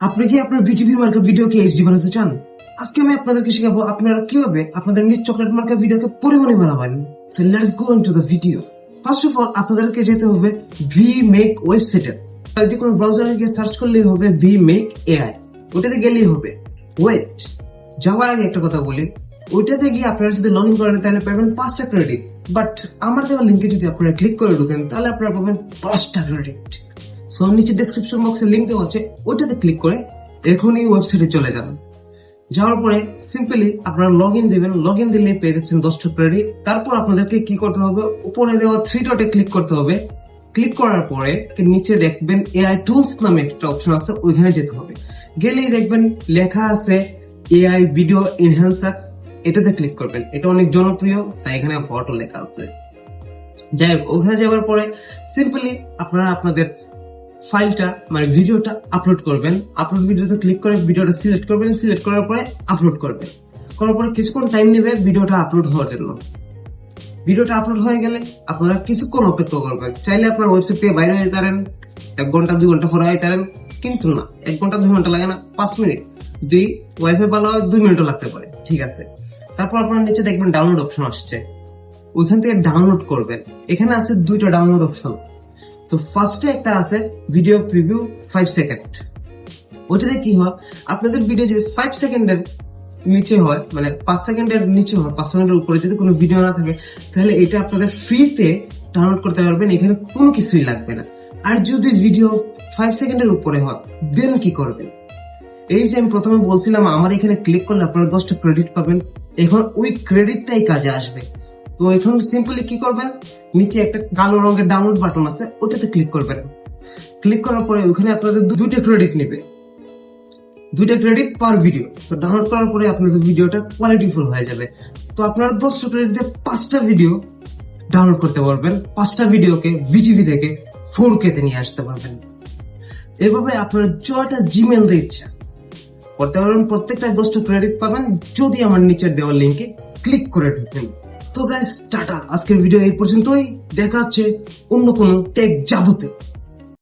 আপনি কি আপনার বিটিভি মার্কা ভিডিওকে এইচডি বানাতে চান? আজকে আমি আপনাদেরকে শেখাবো আপনারা কিভাবে আপনাদের মিস চকলেট মার্কা ভিডিওকে পরিমাণে বানাবেন। তো let's go into the video. First of all আপনাদেরকে যেতে হবে ভিমেক ওয়েবসাইটে। যে কোনো ব্রাউজারে গিয়ে সার্চ করলেই হবে ভিমেক এআই, ওটাতে গেলেই হবে। ওয়েট, যাওয়ার আগে একটা কথা বলি, ওইটাতে গিয়ে আপনারা যদি লগ ইন করেন তাহলে পাবেন 5টা ক্রেডিট, বাট আমার দেওয়া লিঙ্কে যদি আপনারা ক্লিক করে ঢুকেন তাহলে আপনারা পাবেন 10টা ক্রেডিট। সো নিচে ডেসক্রিপশন বক্সে লিঙ্ক দেওয়া আছে, ওইটাতে ক্লিক করে এখনই ওয়েবসাইটে চলে যান। যাওয়ার পরে সিম্পলি আপনারা লগ ইন দিবেন, লগ ইন দিলে পেয়ে যাচ্ছেন 10টা ক্রেডিট। তারপর আপনাদেরকে কি করতে হবে, উপরে দেওয়া 3 ডটে ক্লিক করতে হবে। ক্লিক করার পরে নিচে দেখবেন এআই টুলস নামে একটা অপশন আছে, ওইখানে যেতে হবে। গেলেই দেখবেন লেখা আছে এআই ভিডিও এনহ্যান্সার, এটাতে ক্লিক করবেন। এটা অনেক জনপ্রিয়, তাই এখানে হট লেখা আছে। যাই হোক, ওখানে যাওয়ার পরে সিম্পলি আপনারা আপনাদের ফাইলটা মানে ভিডিওটা আপলোড করবেন। আপলোড ভিডিওতে ক্লিক করে ভিডিওটা সিলেক্ট করবেন, সিলেক্ট করার পরে আপলোড করবেন। করার পরে কিছুক্ষণ টাইম নেবে ভিডিওটা আপলোড হওয়ার জন্য। ভিডিওটা আপলোড হয়ে গেলে আপনারা কিছুক্ষণ অপেক্ষা করবেন। চাইলে আপনার ওয়েবসাইট থেকে বাইরে হয়ে যেতে 1 ঘন্টা 2 ঘন্টা পরে হয়ে যাবেন, কিন্তু না, 1 ঘন্টা 2 ঘন্টা লাগে না, 5 মিনিট। যদি ওয়াইফাই ভালো হয় 2 মিনিটও লাগতে পারে, ঠিক আছে। তারপর আপনার নিচে দেখবেন ডাউনলোড অপশন আসছে, ওইখান থেকে ডাউনলোড করবেন। এখানে আছে 2টা ডাউনলোড অপশন। তো ফার্স্টে একটা আছে ভিডিও প্রিভিউ 5 সেকেন্ড। ওটাতে কি হয়, আপনাদের ভিডিও যদি 5 সেকেন্ডের নিচে হয়, মানে 5 সেকেন্ডের নিচে হয়, 5 সেকেন্ডের উপরে যদি কোনো ভিডিও না থাকে, তাহলে এটা আপনাদের ফ্রিতে ডাউনলোড করতে পারবেন, এখানে কোনো কিছুই লাগবে না। আর যদি ভিডিও 5 সেকেন্ডের উপরে হয় দেন কি করবেন, এই যে আমি প্রথমে বলছিলাম আমার এখানে ক্লিক করলে আপনারা 10টা ক্রেডিট পাবেন, এখন ওই ক্রেডিটটাই কাজে আসবে। তো এখন সিম্পলি কি করবেন, নিচে একটা কালো রঙের ডাউনলোড বাটন আছে, ওটাতে ক্লিক করবেন। ক্লিক করার পরে ওখানে আপনাদের 2টা ক্রেডিট নেবে, 2টা ক্রেডিট পার ভিডিও। তো ডাউনলোড করার পরে আপনাদের ভিডিওটা কোয়ালিটিফুল হয়ে যাবে। তো আপনারা 10টা ক্রেডিট দিয়ে 5টা ভিডিও ডাউনলোড করতে পারবেন, 5টা ভিডিওকে বিটিভি থেকে 4K তে নিয়ে আসতে পারবেন। এভাবে আপনারা যতটা জিমেল দিয়ে ইচ্ছা করতে পারবেন, প্রত্যেকটা 10টা ক্রেডিট পাবেন যদি আমার নিচের দেওয়া লিঙ্কে ক্লিক করে ঢুকেন। তো গাইস টাটা, আজকের ভিডিও এই পর্যন্তই, দেখা হচ্ছে অন্য কোনো টেক জাদুতে।